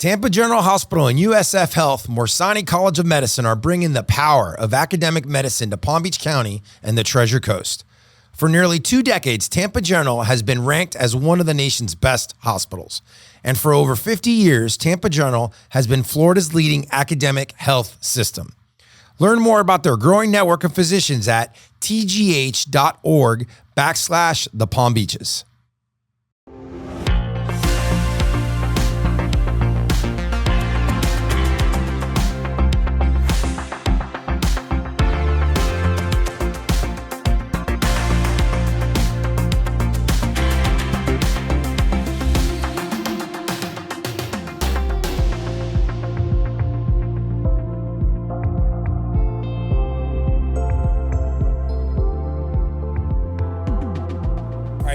Tampa General Hospital and USF Health, Morsani College of Medicine are bringing the power of academic medicine to Palm Beach County and the Treasure Coast. For nearly 2 decades, Tampa General has been ranked as one of the nation's best hospitals. And for over 50 years, Tampa General has been Florida's leading academic health system. Learn more about their growing network of physicians at tgh.org/the Palm Beaches.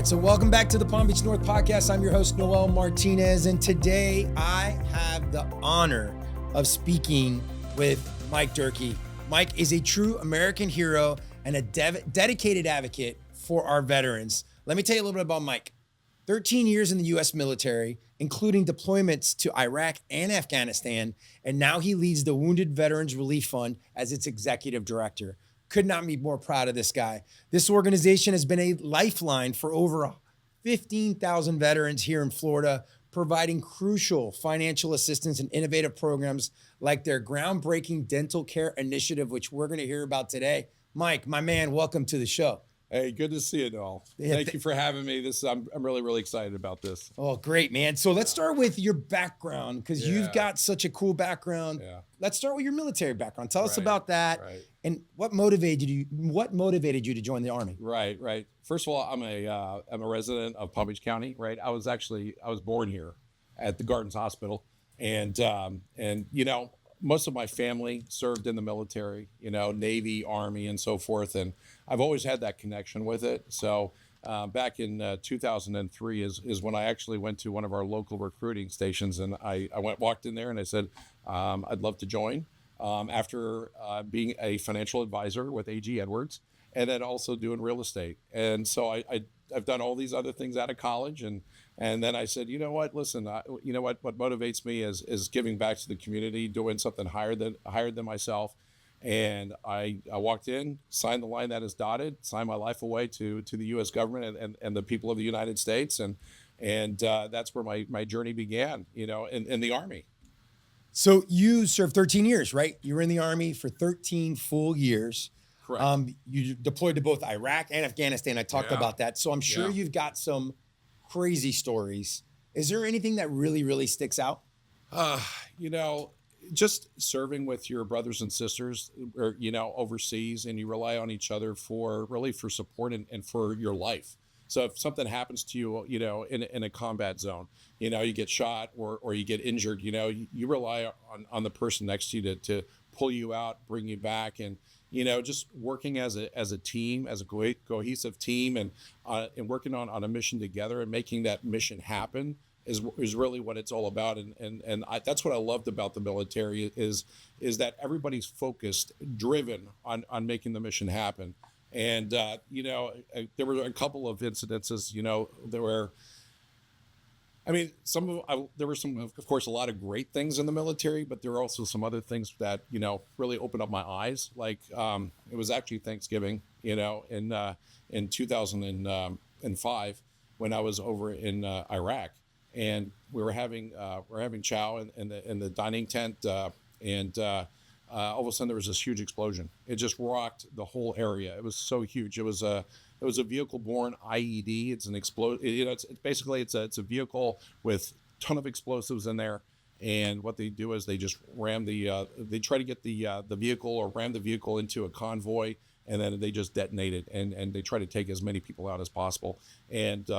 So welcome back to the Palm Beach North Podcast. I'm your host, Noel Martinez, and today I have the honor of speaking with Mike Durkee. Mike is a true American hero and a dedicated advocate for our veterans. Let me tell you a little bit about Mike. 13 years in the U.S. military, including deployments to Iraq and Afghanistan, and now he leads the Wounded Veterans Relief Fund as its executive director. Could not be more proud of this guy. This organization has been a lifeline for over 15,000 veterans here in Florida, providing crucial financial assistance and innovative programs like their groundbreaking dental care initiative, which we're going to hear about today. Mike, my man, welcome to the show. Hey, good to see you, Noel. Thank you for having me. I'm really, really excited about this. Oh, great, man. So let's start with your background, because you've got such a cool background. Yeah. Let's start with your military background. Tell us about that. Right. And what motivated you to join the Army? Right. First of all, I'm a resident of Palm Beach County, right? I was born here at the Gardens Hospital, and most of my family served in the military, Navy, Army, and so forth, and I've always had that connection with it. So back in 2003 is when I actually went to one of our local recruiting stations, and I walked in there and I said, I'd love to join. After being a financial advisor with A.G. Edwards, and then also doing real estate. And so I've done all these other things out of college, and then I said, you know what, listen, what motivates me is giving back to the community, doing something higher than myself. And I walked in, signed the line that is dotted, signed my life away to the U.S. government and the people of the United States, and that's where my journey began, in the Army. So you served 13 years, right? You were in the Army for 13 full years. Correct. You deployed to both Iraq and Afghanistan. I talked about that. So I'm sure you've got some crazy stories. Is there anything that really, really sticks out? Just serving with your brothers and sisters, or, overseas, and you rely on each other for support and for your life. So if something happens to you, in a combat zone, you get shot or you get injured, you rely on the person next to you to pull you out, bring you back, and just working as a team, as a cohesive team, and working on a mission together and making that mission happen is really what it's all about. And that's what I loved about the military is that everybody's focused, driven on making the mission happen. And, there were a couple of incidences, there were some, of course, a lot of great things in the military, but there were also some other things that, really opened up my eyes. Like, it was actually Thanksgiving, in 2005 when I was over in Iraq, and we were having chow in the dining tent, and all of a sudden there was this huge explosion. It just rocked the whole area. It was so huge. It was a vehicle-borne IED. It's an it's a vehicle with a ton of explosives in there. And what they do is they just ram they try to get the vehicle or ram the vehicle into a convoy, and then they just detonate it, and they try to take as many people out as possible. And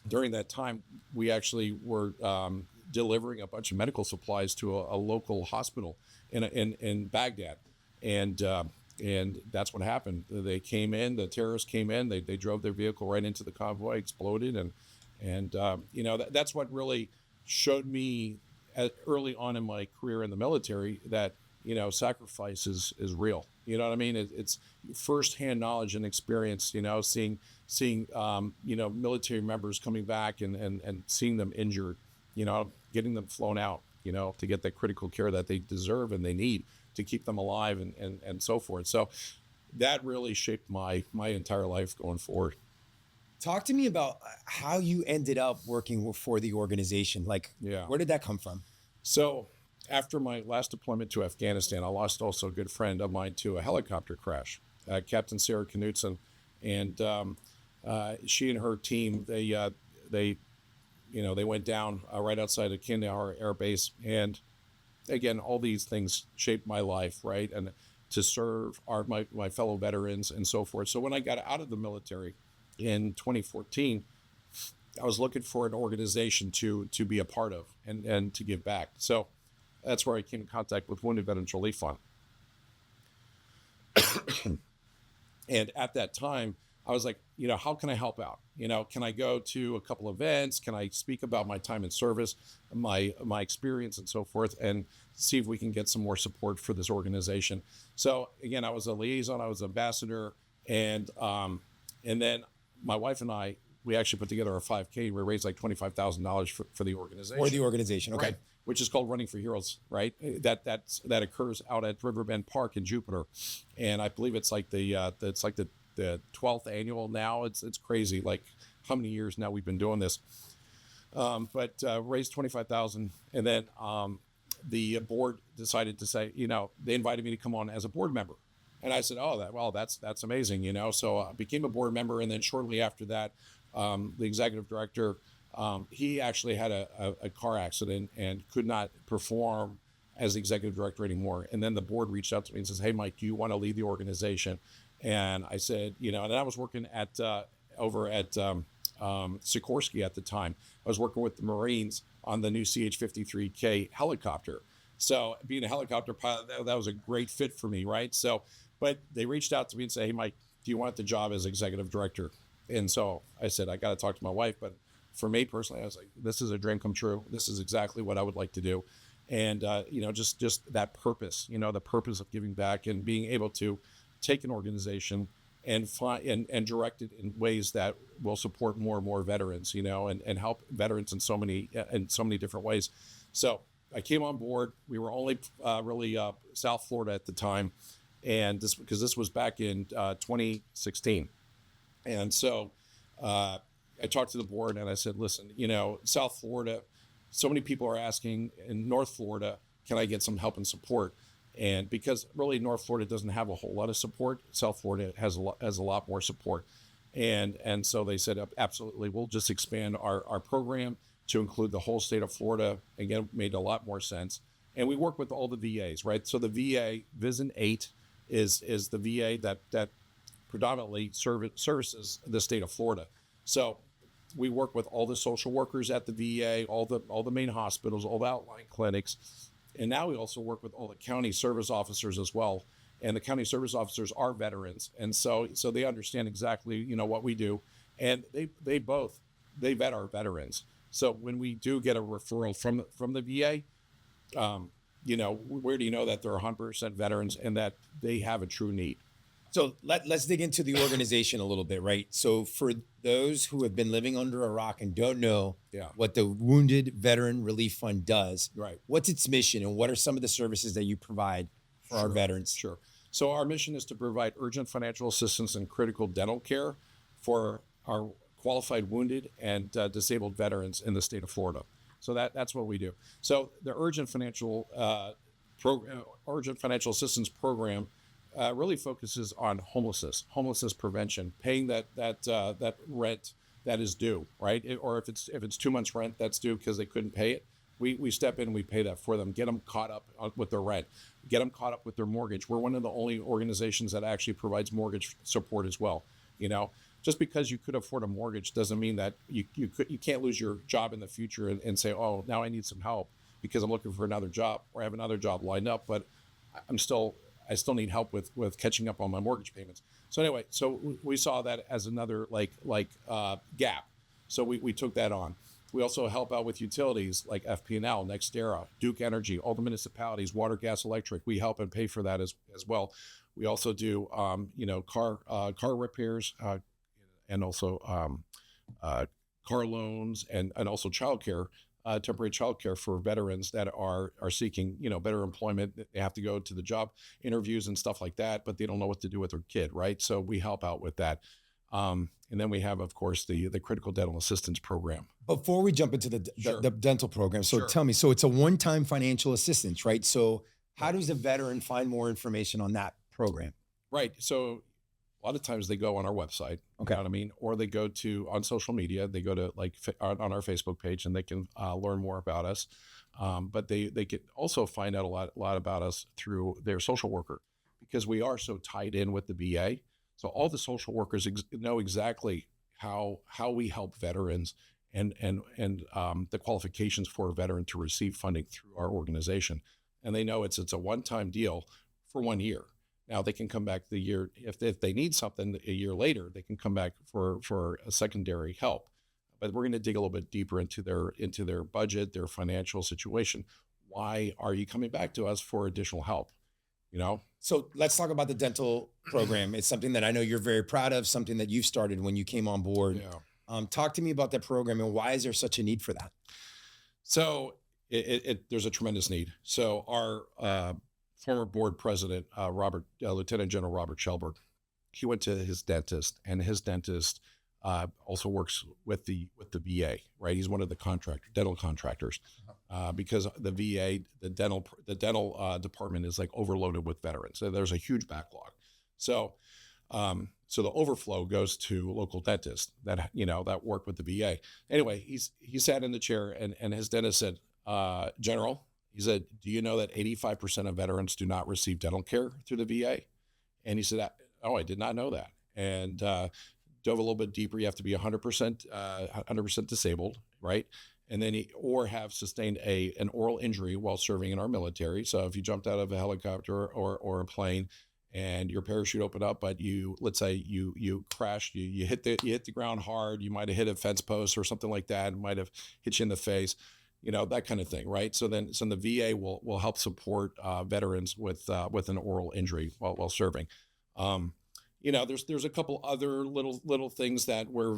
during that time, we actually were delivering a bunch of medical supplies to a local hospital in Baghdad, and that's what happened. They came in, the terrorists came in, they drove their vehicle right into the convoy, exploded, and that's what really showed me early on in my career in the military that sacrifice is real. You know what I mean? It's firsthand knowledge and experience. Seeing military members coming back and seeing them injured, getting them flown out, to get that critical care that they deserve and they need to keep them alive and so forth. So that really shaped my entire life going forward. Talk to me about how you ended up working for the organization. Like, where did that come from? So after my last deployment to Afghanistan, I lost also a good friend of mine to a helicopter crash, Captain Sarah Knutson. And she and her team, they went down right outside of Kandahar Air Base. And again, all these things shaped my life, right? And to serve my fellow veterans and so forth. So when I got out of the military in 2014, I was looking for an organization to be a part of and to give back. So that's where I came in contact with Wounded Veterans Relief Fund. And at that time, I was like, how can I help out? Can I go to a couple events? Can I speak about my time in service, my experience and so forth, and see if we can get some more support for this organization? So again, I was a liaison, I was an ambassador, and then my wife and I, we actually put together a 5K. We raised like $25,000 for the organization. For the organization, okay. Right, which is called Running for Heroes, right? That occurs out at Riverbend Park in Jupiter, and I believe it's like the 12th annual now. It's crazy, like how many years now we've been doing this. But raised $25,000, and then the board decided to say, they invited me to come on as a board member. And I said, that's amazing, So I became a board member, and then shortly after that, the executive director, he actually had a car accident and could not perform as the executive director anymore. And then the board reached out to me and says, "Hey, Mike, do you want to lead the organization?" And I said, and I was working over at Sikorsky at the time. I was working with the Marines on the new CH-53K helicopter. So being a helicopter pilot, that was a great fit for me, right? So, but they reached out to me and said, "Hey, Mike, do you want the job as executive director?" And so I said, I got to talk to my wife. But for me personally, I was like, this is a dream come true. This is exactly what I would like to do. And, just that purpose, the purpose of giving back and being able to take an organization and direct it in ways that will support more and more veterans, and help veterans in so many different ways. So I came on board. We were only really South Florida at the time, and because this was back in 2016. And so I talked to the board and I said, listen, South Florida, so many people are asking in North Florida, can I get some help and support? And because really North Florida doesn't have a whole lot of support, South Florida has a lot more support. And so they said, absolutely, we'll just expand our program to include the whole state of Florida. Again, it made a lot more sense. And we work with all the VAs, right? So the VA, VISN 8 is the VA that predominantly services the state of Florida. So we work with all the social workers at the VA, all the main hospitals, all the outlying clinics. And now we also work with all the county service officers as well. And the county service officers are veterans. And so they understand exactly, what we do. And they vet our veterans. So when we do get a referral from the VA, where do you know that they're 100% veterans and that they have a true need? So let's dig into the organization a little bit, right? So for those who have been living under a rock and don't know what the Wounded Veteran Relief Fund does, right? What's its mission and what are some of the services that you provide for our veterans? Sure. So our mission is to provide urgent financial assistance and critical dental care for our qualified wounded and disabled veterans in the state of Florida. So that's what we do. So the urgent financial assistance program really focuses on homelessness prevention, paying that rent that is due, right? Or if it's 2 months rent that's due because they couldn't pay it, we step in and we pay that for them, get them caught up with their rent, get them caught up with their mortgage. We're one of the only organizations that actually provides mortgage support as well. Just because you could afford a mortgage doesn't mean that you can't lose your job in the future and say, oh, now I need some help because I'm looking for another job or I have another job lined up, but I still need help with catching up on my mortgage payments. So anyway, so we saw that as another gap. So we took that on. We also help out with utilities like FP&L, NextEra, Duke Energy, all the municipalities, water, gas, electric. We help and pay for that as well. We also do car repairs and also car loans and also childcare temporary childcare for veterans that are seeking, better employment. They have to go to the job interviews and stuff like that, but they don't know what to do with their kid, right? So we help out with that. And then we have, of course, the critical dental assistance program. Before we jump into Sure. the dental program, so Sure. tell me, so it's a one-time financial assistance, right? So how does a veteran find more information on that program? Right. So a lot of times they go on our website, Okay. you know what I mean? Or they go on social media, they go to on our Facebook page and they can learn more about us. But they can also find out a lot about us through their social worker, because we are so tied in with the VA. So all the social workers know exactly how we help veterans and the qualifications for a veteran to receive funding through our organization. And they know it's a one-time deal for 1 year. Now they can come back the year, if they need something a year later, they can come back for a secondary help. But we're going to dig a little bit deeper into their budget, their financial situation. Why are you coming back to us for additional help? So let's talk about the dental program. It's something that I know you're very proud of, something that you've started when you came on board. Yeah. Talk to me about that program and why is there such a need for that? So there's a tremendous need. So our former board president, Lieutenant General Robert Shelberg, he went to his dentist, and his dentist also works with the VA, right? He's one of the dental contractors, because the VA, the dental department is like overloaded with veterans. So there's a huge backlog. So the overflow goes to local dentists that work with the VA. Anyway, he sat in the chair, and his dentist said, General, he said, do you know that 85% of veterans do not receive dental care through the VA? And he said, oh, I did not know that. And dove a little bit deeper. You have to be 100% disabled, right? And then or have sustained an oral injury while serving in our military. So if you jumped out of a helicopter or a plane and your parachute opened up, but let's say you crashed, you hit the ground hard, you might have hit a fence post or something like that, might have hit you in the face, that kind of thing, right? So the VA will help support veterans with an oral injury while serving. There's a couple other little things where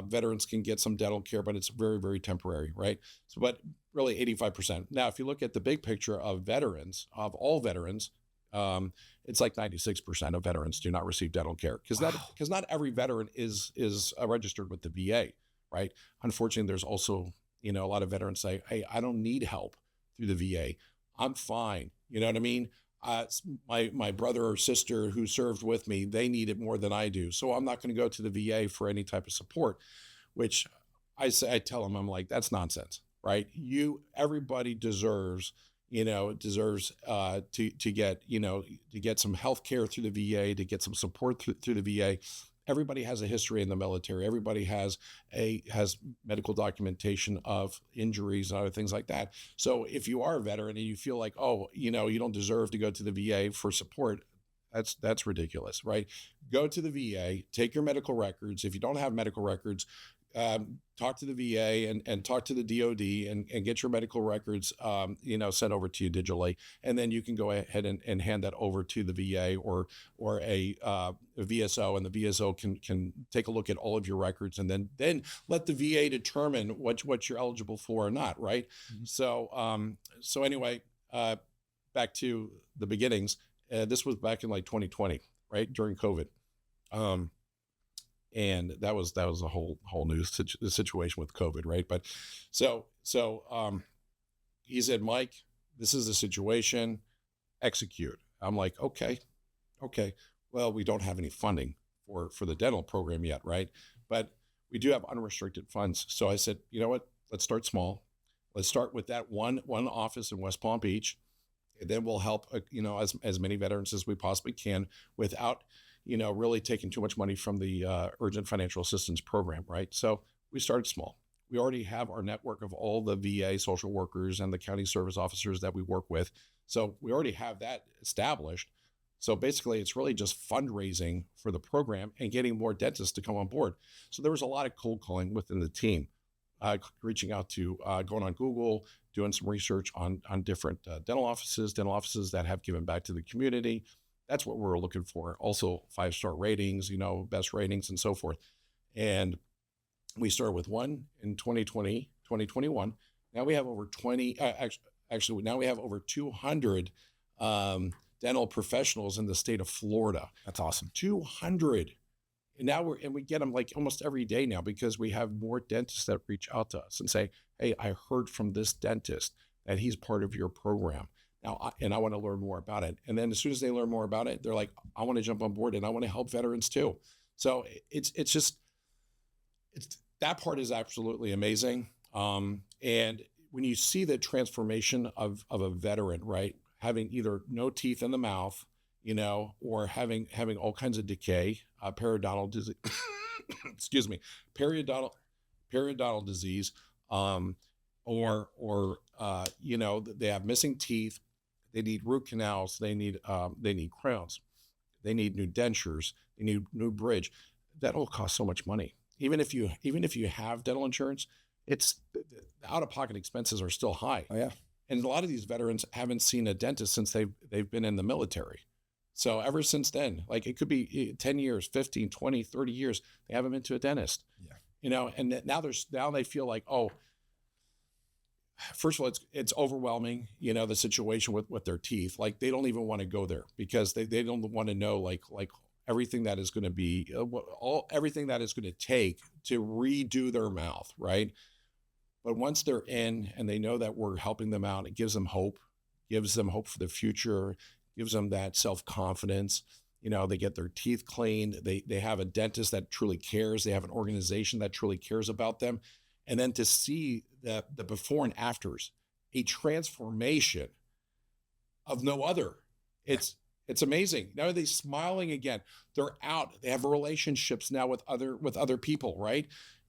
veterans can get some dental care, but it's very, very temporary, right? So, but really 85%. Now, if you look at the big picture of veterans, of all veterans, it's like 96% of veterans do not receive dental care, because not every veteran is registered with the VA, right? Unfortunately, there's also a lot of veterans say, hey, I don't need help through the VA. I'm fine. You know what I mean? My brother or sister who served with me, they need it more than I do. So I'm not going to go to the VA for any type of support, which I tell them, I'm like, that's nonsense, right? Everybody deserves to get some health care through the VA, to get some support through the VA. Everybody has a history in the military. Everybody has medical documentation of injuries and other things like that. So if you are a veteran and you feel like, you don't deserve to go to the VA for support, that's ridiculous, right? Go to the VA, take your medical records. If you don't have medical records, talk to the VA and talk to the DOD and get your medical records, sent over to you digitally. And then you can go ahead and hand that over to the VA or a VSO, and the VSO can take a look at all of your records and then let the VA determine what you're eligible for or not, right? Mm-hmm. So anyway, back to the beginnings. This was back in like 2020, right? During COVID. And that was a whole new situation with COVID, right? But so he said, Mike, this is the situation, execute. I'm like, okay. Well, we don't have any funding for the dental program yet, right? But we do have unrestricted funds. So I said, you know what? Let's start small. Let's start with that one office in West Palm Beach, and then we'll help as many veterans as we possibly can without really taking too much money from the urgent financial assistance program, right? So we started small. We already have our network of all the VA social workers and the county service officers that we work with. So we already have that established. So basically, it's really just fundraising for the program and getting more dentists to come on board. So there was a lot of cold calling within the team, reaching out to, going on Google, doing some research on different dental offices that have given back to the community. That's what we're looking for. Also 5-star ratings, best ratings and so forth. And we started with one in 2020, 2021. Now we have over 20, actually, now we have over 200 dental professionals in the state of Florida. That's awesome. 200. And now we get them like almost every day now, because we have more dentists that reach out to us and say, hey, I heard from this dentist that he's part of your program. Now, I want to learn more about it. And then as soon as they learn more about it, they're like, I want to jump on board and I want to help veterans too. So it's that part is absolutely amazing. And when you see the transformation of a veteran, right, having either no teeth in the mouth, or having all kinds of decay, periodontal disease, excuse me, periodontal disease, or they have missing teeth, they need root canals, they need crowns, they need new dentures, they need new bridge. That all costs so much money. Even if you have dental insurance, the out-of-pocket expenses are still high. Oh yeah. And a lot of these veterans haven't seen a dentist since they've been in the military. So ever since then, like it could be 10 years, 15, 20, 30 years, they haven't been to a dentist. Yeah. And now they feel like, oh, first of all, it's overwhelming, the situation with their teeth. Like they don't even want to go there because they don't want to know like everything that is going to be everything that is going to take to redo their mouth, right? But once they're in and they know that we're helping them out, it gives them hope for the future, gives them that self-confidence. They get their teeth cleaned. They have a dentist that truly cares. They have an organization that truly cares about them. And then to see the before and afters, a transformation of no other. It's amazing. Now they're smiling again. They're out. They have relationships now with other people, right?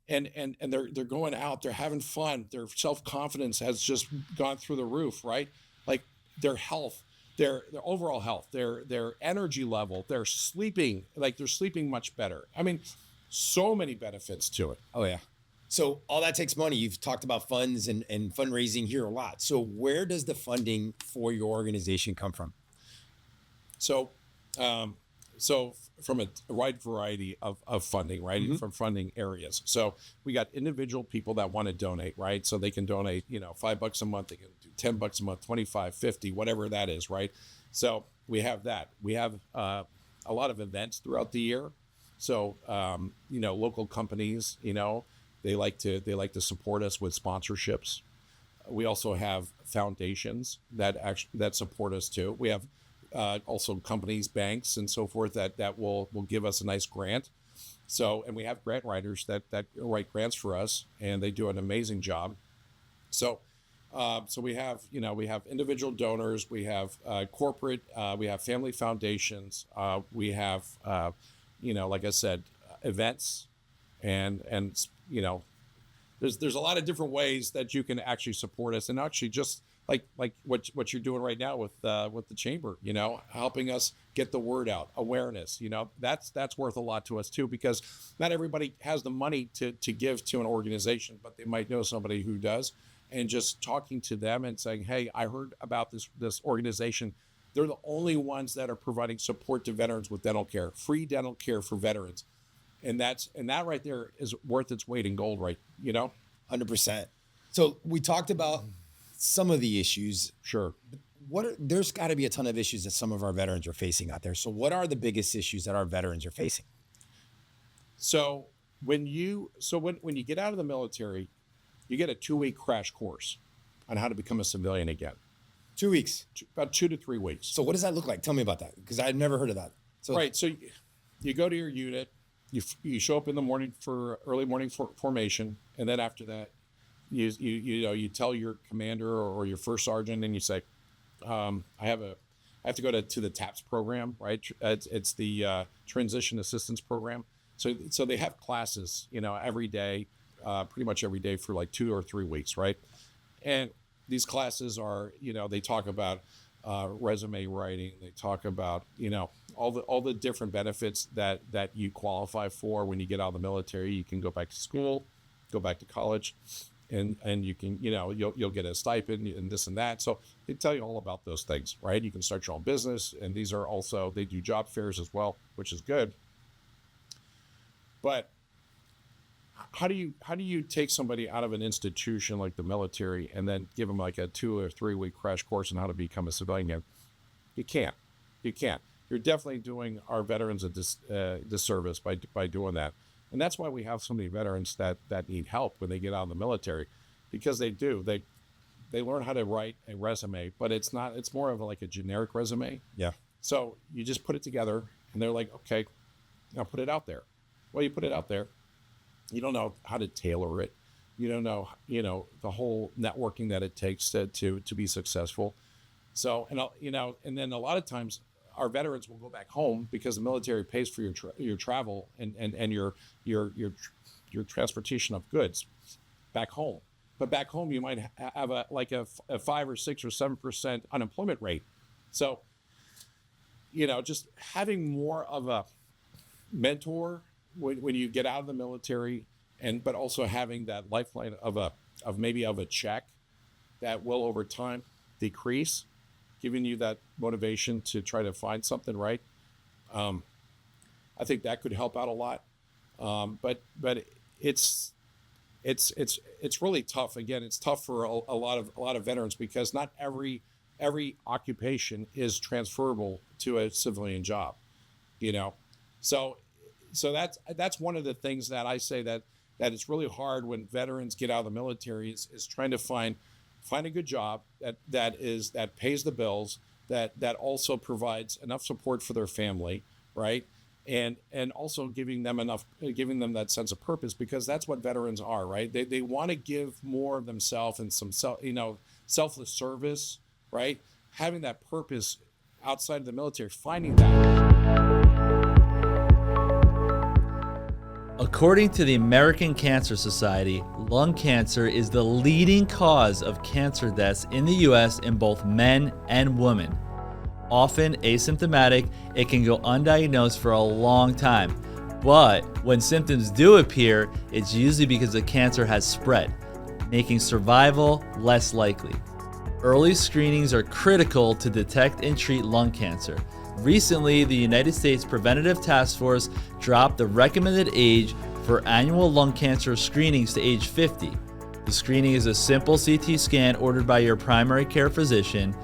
And they're going out. They're having fun. Their self-confidence has just gone through the roof, right? Like their health, their overall health, their energy level, they're sleeping much better. I mean, so many benefits to it. Oh yeah. So all that takes money. You've talked about funds and fundraising here a lot. So where does the funding for your organization come from? So from a wide variety of funding, right? Mm-hmm. From funding areas. So we got individual people that want to donate, right? So they can donate, $5 a month, they can do $10 a month, 25, 50, whatever that is, right? So we have that. We have a lot of events throughout the year. So, local companies, they like to support us with sponsorships. We also have foundations that support us too. We have also companies, banks, and so forth that will give us a nice grant. So, and we have grant writers that write grants for us, and they do an amazing job. So we have individual donors, we have corporate, we have family foundations, we have like I said, events, and there's a lot of different ways that you can actually support us, and actually just like what you're doing right now with the chamber, helping us get the word out, awareness, that's worth a lot to us too, because not everybody has the money to give to an organization, but they might know somebody who does, and just talking to them and saying, hey, I heard about this organization. They're the only ones that are providing support to veterans with dental care, free dental care for veterans. And that right there is worth its weight in gold, right? 100%. So we talked about some of the issues. Sure. There's got to be a ton of issues that some of our veterans are facing out there. So what are the biggest issues that our veterans are facing? So when you get out of the military, you get a 2-week crash course on how to become a civilian again. 2 weeks? About 2 to 3 weeks. So what does that look like? Tell me about that, because I've never heard of that. Right. So you go to your unit, you show up in the morning for early morning formation, and then after that, you tell your commander or your first sergeant, and you say, I have to go to the TAPS program, right? It's the transition assistance program. So they have classes, every day, pretty much every day for like 2 or 3 weeks, right? And these classes are, they talk about resume writing. They talk about, all the different benefits that you qualify for when you get out of the military. You can go back to school, go back to college, and you can, you'll get a stipend and this and that. So they tell you all about those things, right? You can start your own business, and these are also, they do job fairs as well, which is good. But how do you take somebody out of an institution like the military and then give them like a 2 or 3 week crash course on how to become a civilian again? You can't. You're definitely doing our veterans a disservice by doing that. And that's why we have so many veterans that need help when they get out of the military, because they learn how to write a resume, but it's more of like a generic resume. Yeah. So you just put it together and they're like, okay, now put it out there. Well, you put it out there. You don't know how to tailor it. You don't know, the whole networking that it takes to be successful. So, and then a lot of times our veterans will go back home because the military pays for your travel and your transportation of goods back home. But back home, you might have a 5 or 6 or 7% unemployment rate. So, just having more of a mentor when you get out of the military, but also having that lifeline of a check that will over time decrease, giving you that motivation to try to find something, right? I think that could help out a lot. But it's really tough. Again, it's tough for a lot of veterans because not every occupation is transferable to a civilian job, So that's one of the things that I say that it's really hard when veterans get out of the military is trying to find a good job that pays the bills, that also provides enough support for their family, right? And also giving them that sense of purpose, because that's what veterans are, right? They want to give more of themselves and some selfless service, right? Having that purpose outside of the military, finding that. According to the American Cancer Society, lung cancer is the leading cause of cancer deaths in the U.S. in both men and women. Often asymptomatic, it can go undiagnosed for a long time. But when symptoms do appear, it's usually because the cancer has spread, making survival less likely. Early screenings are critical to detect and treat lung cancer. Recently, the United States Preventative Task Force dropped the recommended age for annual lung cancer screenings to age 50. The screening is a simple CT scan ordered by your primary care physician.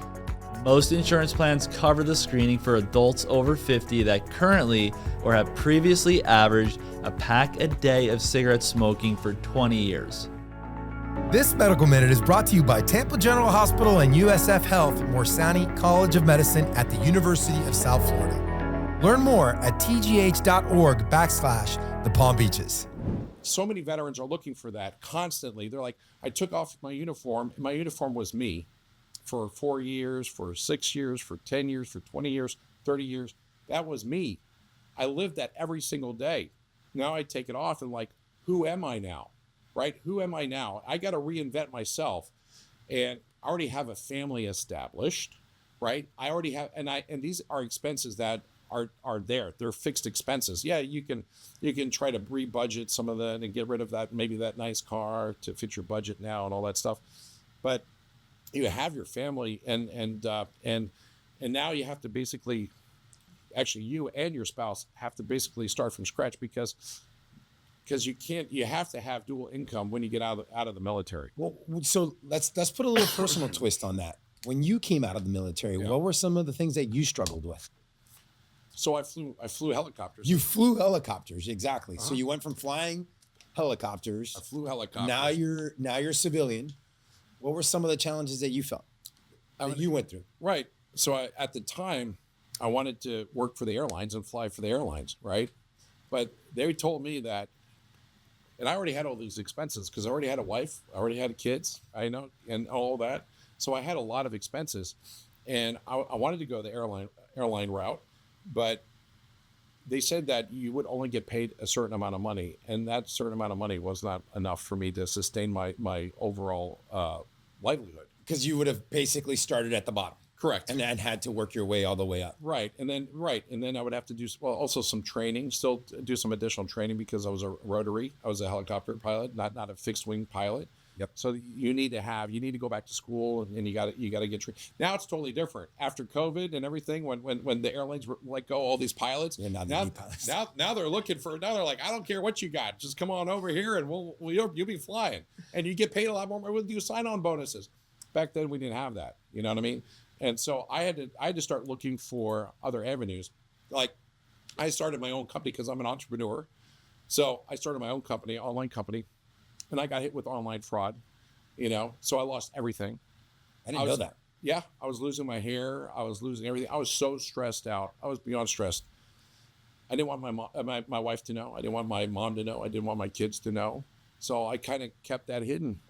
Most insurance plans cover the screening for adults over 50 that currently or have previously averaged a pack a day of cigarette smoking for 20 years. This Medical Minute is brought to you by Tampa General Hospital and USF Health, Morsani College of Medicine at the University of South Florida. Learn more at tgh.org/the Palm Beaches. So many veterans are looking for that constantly. They're like, I took off my uniform. My uniform was me for 4 years, for 6 years, for 10 years, for 20 years, 30 years. That was me. I lived that every single day. Now I take it off and like, who am I now? Right? Who am I now? I got to reinvent myself, and I already have a family established, right? I already have, and these are expenses that are there. They're fixed expenses. Yeah, you can try to re-budget some of that and get rid of that, maybe that nice car to fit your budget now and all that stuff. But you have your family, and now you have to basically, actually, you and your spouse have to basically start from scratch because you have to have dual income when you get out of the military. Well, so let's put a little personal twist on that. When you came out of the military, what were some of the things that you struggled with? So I flew helicopters. You flew helicopters, exactly. So you went from flying helicopters. I flew helicopters. Now you're civilian. What were some of the challenges that you felt that you went through? Right. So at the time, I wanted to work for the airlines and fly for the airlines, right? But they told me that. And I already had all these expenses because I already had a wife, I already had kids, and all that. So I had a lot of expenses, and I wanted to go the airline route, but they said that you would only get paid a certain amount of money, and that certain amount of money was not enough for me to sustain my overall livelihood. Because you would have basically started at the bottom. Correct. And then had to work your way all the way up. Right. And then I would have to do, also some training, still do some additional training because I was a rotary. I was a helicopter pilot, not a fixed wing pilot. Yep. So you need to go back to school, and you got to get trained. Now it's totally different after COVID and everything. When the airlines let go all these pilots, now they're looking for. Now they're like, I don't care what you got, just come on over here and you'll be flying, and you get paid a lot more. We'll do sign-on bonuses. Back then we didn't have that. You know what I mean? And so I had to start looking for other avenues. Like I started my own company because I'm an entrepreneur. So I started my own company, online company, and I got hit with online fraud, so I lost everything. I didn't know that. Yeah. I was losing my hair. I was losing everything. I was so stressed out. I was beyond stressed. I didn't want my wife to know. I didn't want my mom to know. I didn't want my kids to know. So I kind of kept that hidden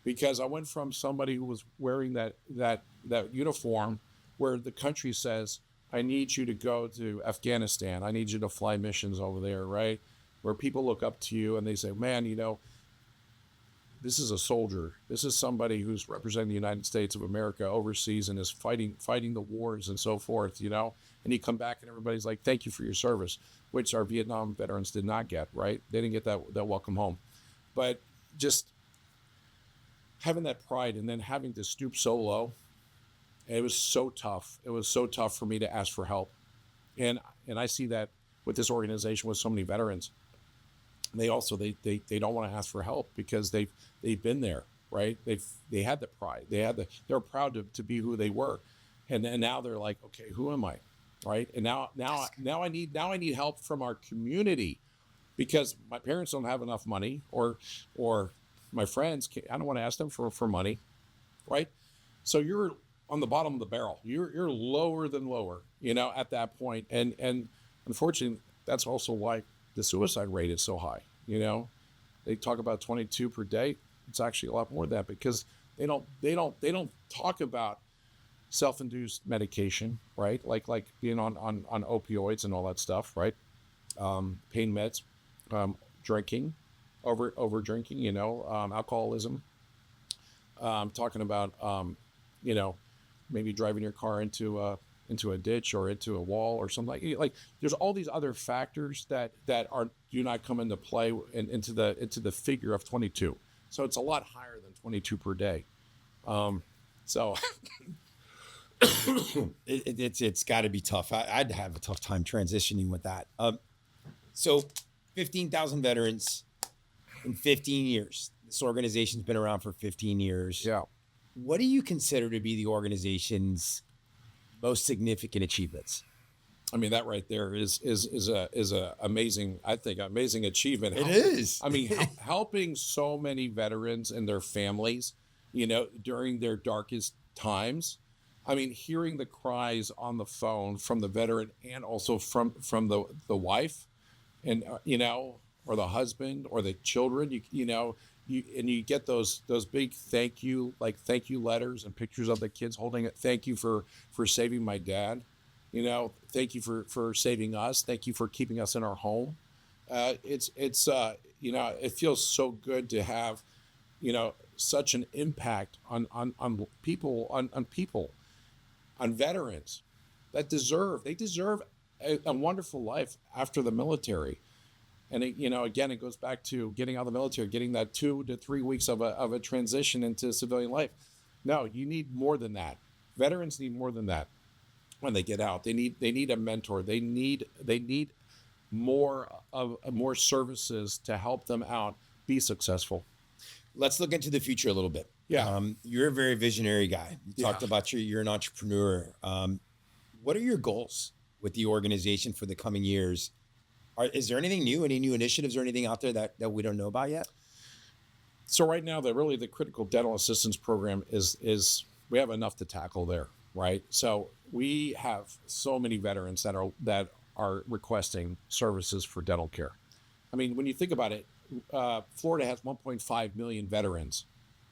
because I went from somebody who was wearing that uniform where the country says, I need you to go to Afghanistan. I need you to fly missions over there, right? Where people look up to you and they say, man, this is a soldier. This is somebody who's representing the United States of America overseas and is fighting the wars and so forth, and you come back and everybody's like, thank you for your service, which our Vietnam veterans did not get, right? They didn't get that welcome home. But just having that pride and then having to stoop so low, it was so tough. It was so tough for me to ask for help. And I see that with this organization with so many veterans. They also they don't want to ask for help because they've been there, right? They had the pride. They're proud to be who they were. And now they're like, okay, who am I? Right? And now I need help from our community because my parents don't have enough money or my friends I don't want to ask them for money, right? So you're on the bottom of the barrel. You're lower than lower, at that point. And unfortunately, that's also why the suicide rate is so high. They talk about 22 per day. It's actually a lot more than that because they don't talk about self-induced medication, right? Like being on opioids and all that stuff, right? Pain meds, drinking, over drinking, alcoholism. Talking about, maybe driving your car into a ditch or into a wall or something like there's all these other factors that do not come into play into the figure of 22. So it's a lot higher than 22 per day. So it's got to be tough. I'd have a tough time transitioning with that. So 15,000 veterans in 15 years. This organization's been around for 15 years. Yeah. What do you consider to be the organization's most significant achievements? I mean, that right there is a amazing achievement. It is. I mean, helping so many veterans and their families, during their darkest times. I mean, hearing the cries on the phone from the veteran and also from the wife, and or the husband or the children, you get those big thank you letters and pictures of the kids holding it. Thank you for saving my dad. Thank you for saving us. Thank you for keeping us in our home. It feels so good to have, such an impact on people, on veterans that deserve a wonderful life after the military. And again, it goes back to getting out of the military, getting that 2 to 3 weeks of a transition into civilian life. No, you need more than that. Veterans need more than that when they get out. They need a mentor. They need more services to help them out be successful. Let's look into the future a little bit. Yeah. You're a very visionary guy. You talked about you're an entrepreneur. What are your goals with the organization for the coming years? Is there anything new, any new initiatives or anything out there that we don't know about yet? So right now, the critical dental assistance program is we have enough to tackle there, right? So we have so many veterans that are requesting services for dental care. I mean, when you think about it, Florida has 1.5 million veterans,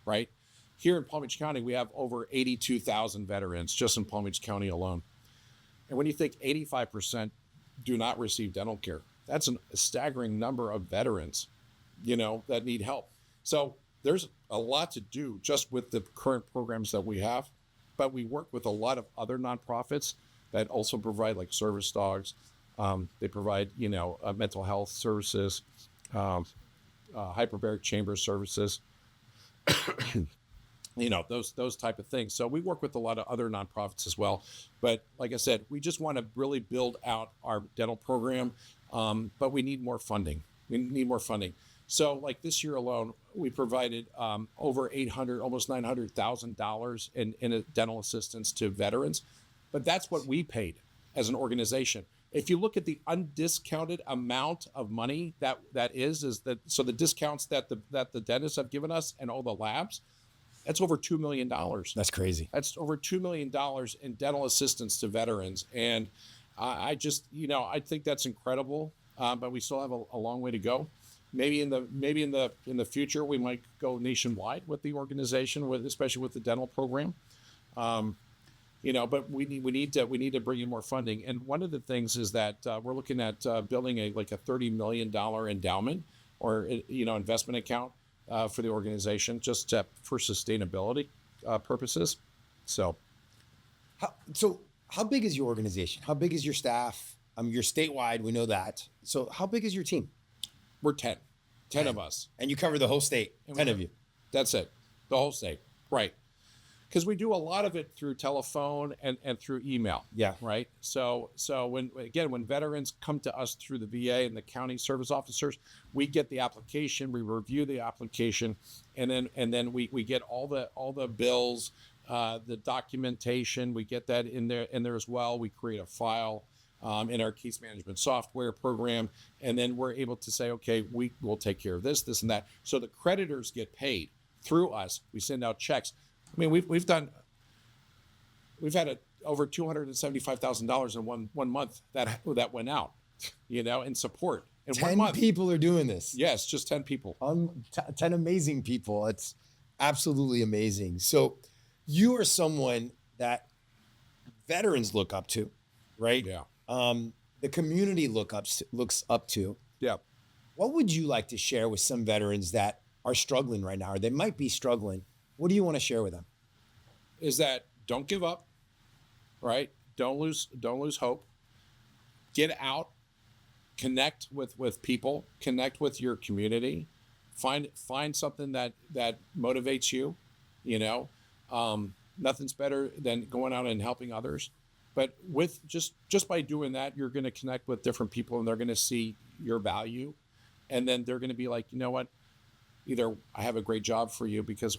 right? Here in Palm Beach County, we have over 82,000 veterans just in Palm Beach County alone. And when you think 85% do not receive dental care, that's a staggering number of veterans, that need help. So there's a lot to do just with the current programs that we have, but we work with a lot of other nonprofits that also provide like service dogs. They provide, mental health services, hyperbaric chamber services. those type of things. So we work with a lot of other nonprofits as well. But like I said, we just want to really build out our dental program, but we need more funding. So like this year alone, we provided over $800, almost $900,000 in a dental assistance to veterans. But that's what we paid as an organization. If you look at the undiscounted amount of money that so the discounts that the dentists have given us and all the labs, that's over $2 million. That's crazy. That's over $2 million in dental assistance to veterans. And I just, I think that's incredible. But we still have a long way to go. Maybe in the future, we might go nationwide with the organization, especially with the dental program. But we need to bring in more funding. And one of the things is that we're looking at building a $30 million endowment or investment account for the organization, just for sustainability purposes. So how big is your organization? How big is your staff? You're statewide, we know that. So how big is your team? We're 10 of us. And you cover the whole state, 10 of you. That's it, the whole state, right? Because we do a lot of it through telephone and through email. Yeah. Right. So when veterans come to us through the VA and the county service officers, we get the application, we review the application, and then we get all the bills, the documentation. We get that in there as well. We create a file in our case management software program, and then we're able to say, okay, we will take care of this, and that. So the creditors get paid through us. We send out checks. I mean, we've had over $275,000 in one month that went out, in support. In 10 1 month. people are doing this. Yes, just 10 people. 10 amazing people. It's absolutely amazing. So you are someone that veterans look up to, right? Yeah. The community looks up to. Yeah. What would you like to share with some veterans that are struggling right now, or they might be struggling? What do you want to share with them? Is that don't give up, right? Don't lose hope. Get out, connect with people, connect with your community, find something that motivates you. Nothing's better than going out and helping others. But with just by doing that, you're going to connect with different people, and they're going to see your value, and then they're going to be like, you know what? Either I have a great job for you because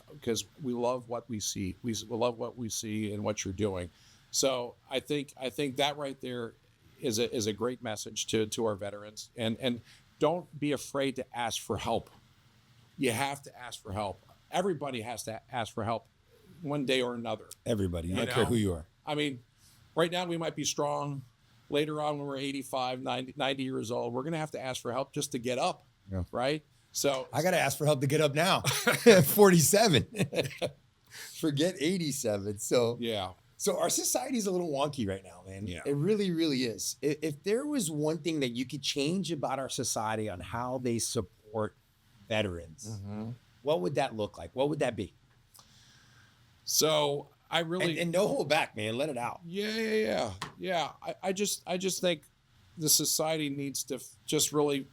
we love what we see. We love what we see and what you're doing. So I think that right there is a great message to our veterans. And don't be afraid to ask for help. You have to ask for help. Everybody has to ask for help one day or another. Everybody, I don't care who you are. I mean, right now we might be strong. Later on when we're 85, 90 years old, we're going to have to ask for help just to get up, right? So I got to ask for help to get up now. 47. Forget 87. So yeah. So our society's a little wonky right now, man. Yeah. It really, really is. If there was one thing that you could change about our society on how they support veterans, what would that look like? What would that be? So I really and no hold back, man. Let it out. Yeah. I just think the society needs to just really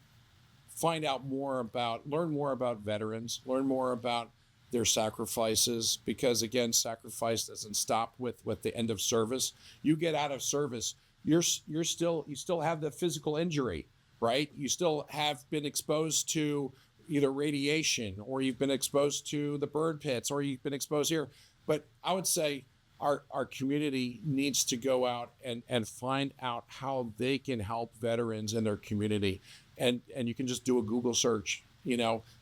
learn more about veterans, learn more about their sacrifices, because again, sacrifice doesn't stop with the end of service. You get out of service, you still have the physical injury, right? You still have been exposed to either radiation, or you've been exposed to the burn pits, or you've been exposed here. But I would say our community needs to go out and find out how they can help veterans in their community. And you can just do a Google search,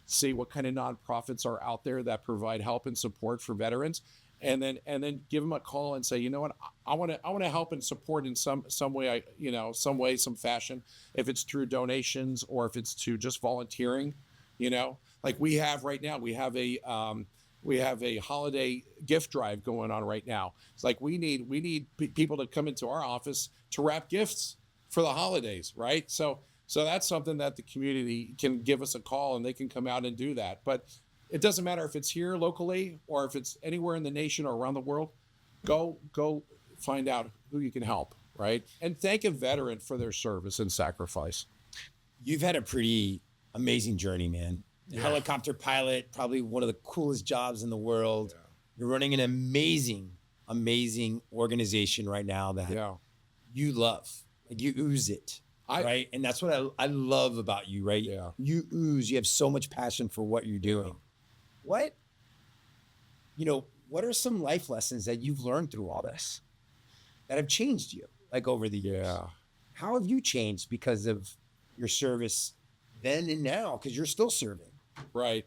see what kind of nonprofits are out there that provide help and support for veterans, and then give them a call and say, you know what, I want to help and support in some way, some fashion, if it's through donations or if it's to just volunteering, like we have right now. We have a holiday gift drive going on right now. It's like we need people to come into our office to wrap gifts for the holidays, right? So that's something that the community can give us a call, and they can come out and do that. But it doesn't matter if it's here locally or if it's anywhere in the nation or around the world. Go find out who you can help, right? And thank a veteran for their service and sacrifice. You've had a pretty amazing journey, man. helicopter pilot, probably one of the coolest jobs in the world. Yeah. You're running an amazing organization right now that you love. Like you ooze it, right? And that's what I love about you, right? Yeah. You ooze. You have so much passion for what you're doing. What are some life lessons that you've learned through all this that have changed you, like over the years? Yeah. How have you changed because of your service then and now? Because you're still serving. Right.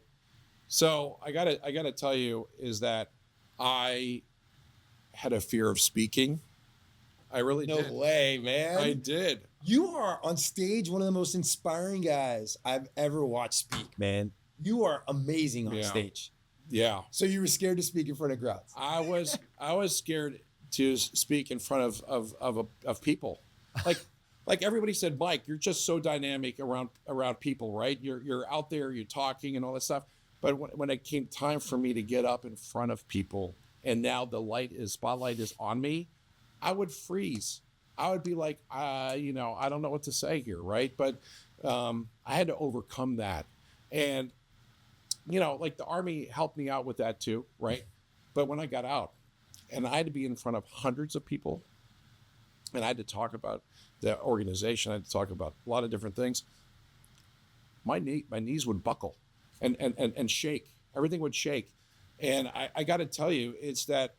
So I gotta tell you is that I had a fear of speaking. I really did. No way, man. I did. You are on stage one of the most inspiring guys I've ever watched speak, man. You are amazing on stage. Yeah. So you were scared to speak in front of crowds? I was scared to speak in front of people. Like everybody said, Mike, you're just so dynamic around people, right? You're out there, you're talking and all that stuff. But when it came time for me to get up in front of people, and now the spotlight is on me, I would freeze. I would be like, I don't know what to say here, right? But I had to overcome that. And, like the Army helped me out with that too, right? But when I got out and I had to be in front of hundreds of people and I had to talk about the organization, I had to talk about a lot of different things, my knees would buckle and shake. Everything would shake. And I got to tell you, it's that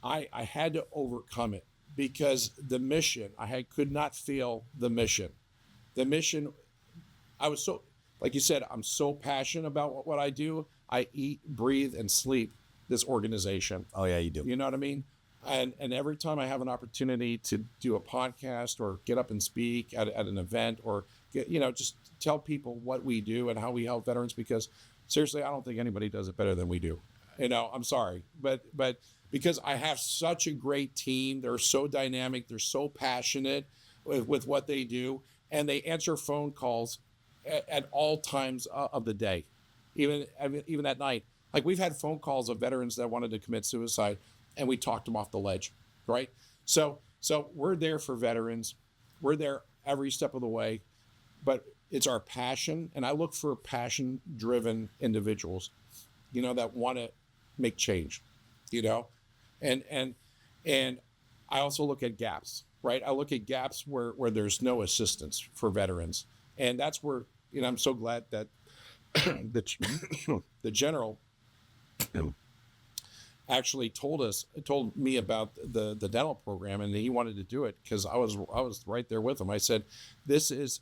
I had to overcome it because the mission, could not feel the mission. The mission, I was so, like you said, I'm so passionate about what I do. I eat, breathe, and sleep this organization. Oh, yeah, you do. You know what I mean? And every time I have an opportunity to do a podcast or get up and speak at an event or, just tell people what we do and how we help veterans, because seriously, I don't think anybody does it better than we do. I'm sorry, but because I have such a great team, they're so dynamic, they're so passionate with what they do, and they answer phone calls at all times of the day, even at night. Like we've had phone calls of veterans that wanted to commit suicide, and we talked them off the ledge, right? So we're there for veterans. We're there every step of the way, but it's our passion, and I look for passion-driven individuals, that want to make change, and I also look at gaps, right? I look at gaps where there's no assistance for veterans, and that's where I'm so glad that the general actually told me about the dental program, and he wanted to do it because I was right there with him. I said, this is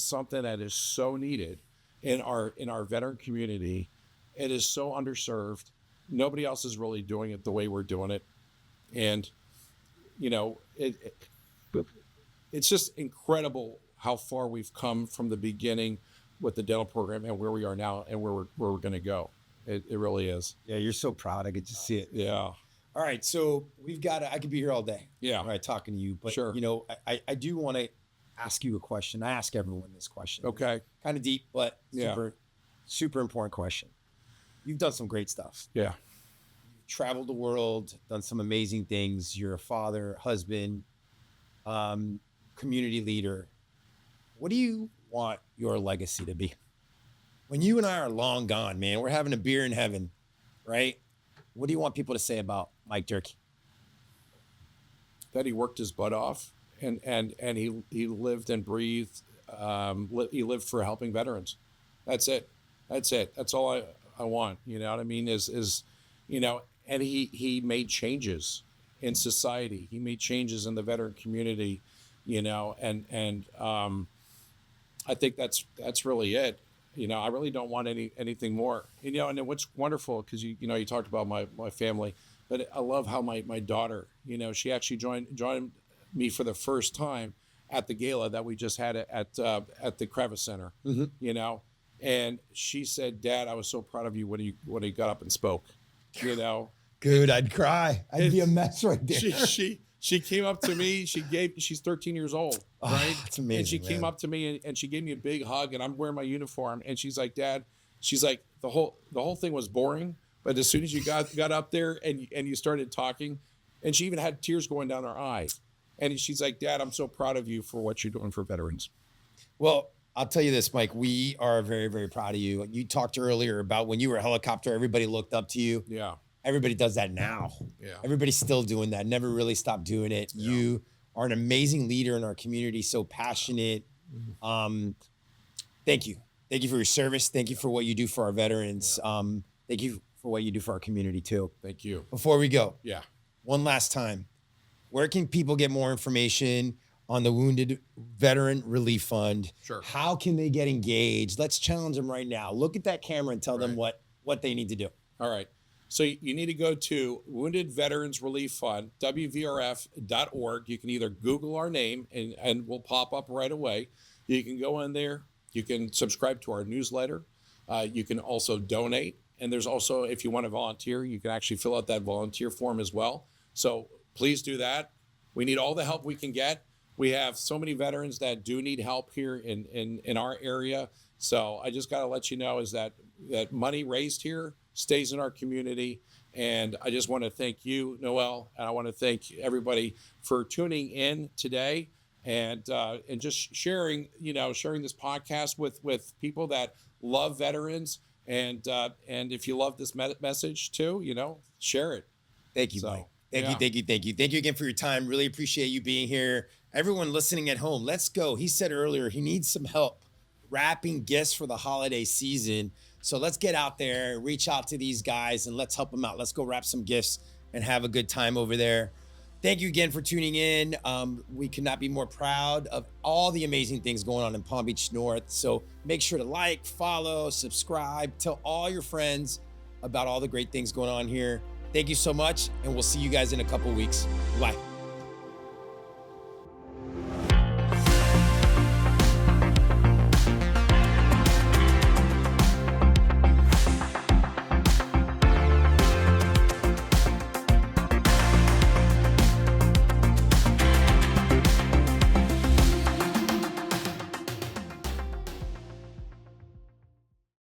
something that is so needed in our veteran community. It is so underserved. Nobody else is really doing it the way we're doing it. And, it's just incredible how far we've come from the beginning with the dental program and where we are now and where we're going to go. It really is. Yeah, you're so proud. I could just see it. Yeah. All right. So I could be here all day. Yeah. Right, talking to you. But, sure. I do want to ask you a question. I ask everyone this question. Okay. Kind of deep, but super important question. You've done some great stuff. Yeah. You've traveled the world, done some amazing things. You're a father, husband, community leader. What do you want your legacy to be? When you and I are long gone, man, we're having a beer in heaven, right? What do you want people to say about Mike Durkee? That he worked his butt off and he lived and breathed. He lived for helping veterans. That's it. That's all I want. You know what I mean? And he made changes in society. He made changes in the veteran community, and I think that's really it. I really don't want anything more. And then what's wonderful, because you talked about my family, but I love how my daughter, she actually joined me for the first time at the gala that we just had at the Crevice Center. Mm-hmm. And she said, "Dad, I was so proud of you when he got up and spoke." Good, I'd cry. I'd be a mess right there. She came up to me. She's 13 years old, right? That's amazing. And she came up to me and she gave me a big hug, and I'm wearing my uniform, and she's like, "Dad," she's like, the whole thing was boring, but as soon as you got up there and you started talking, and she even had tears going down her eye, and she's like, "Dad, I'm so proud of you for what you're doing for veterans." Well, I'll tell you this, Mike, we are very, very proud of you. You talked earlier about when you were a helicopter, everybody looked up to you. Yeah. Everybody does that now. Yeah. Everybody's still doing that. Never really stopped doing it. Yeah. You are an amazing leader in our community, so passionate. Thank you. Thank you for your service. Thank you for what you do for our veterans. Thank you for what you do for our community too. Thank you. Before we go, one last time, where can people get more information on the Wounded Veteran Relief Fund? Sure. How can they get engaged? Let's challenge them right now. Look at that camera and tell them what they need to do. All right. So you need to go to Wounded Veterans Relief Fund, WVRF.org. You can either Google our name and we'll pop up right away. You can go in there. You can subscribe to our newsletter. You can also donate. And there's also, if you want to volunteer, you can actually fill out that volunteer form as well. So please do that. We need all the help we can get. We have so many veterans that do need help here in our area. So I just got to let you know is that money raised here stays in our community. And I just want to thank you, Noel, and I want to thank everybody for tuning in today and just sharing this podcast with people that love veterans. And if you love this message too, share it. Thank you, Mike. Thank you. Thank you again for your time. Really appreciate you being here. Everyone listening at home, let's go. He said earlier he needs some help wrapping gifts for the holiday season. So let's get out there, reach out to these guys, and let's help them out. Let's go wrap some gifts and have a good time over there. Thank you again for tuning in. We could not be more proud of all the amazing things going on in Palm Beach North. So make sure to like, follow, subscribe, tell all your friends about all the great things going on here. Thank you so much, and we'll see you guys in a couple weeks. Bye.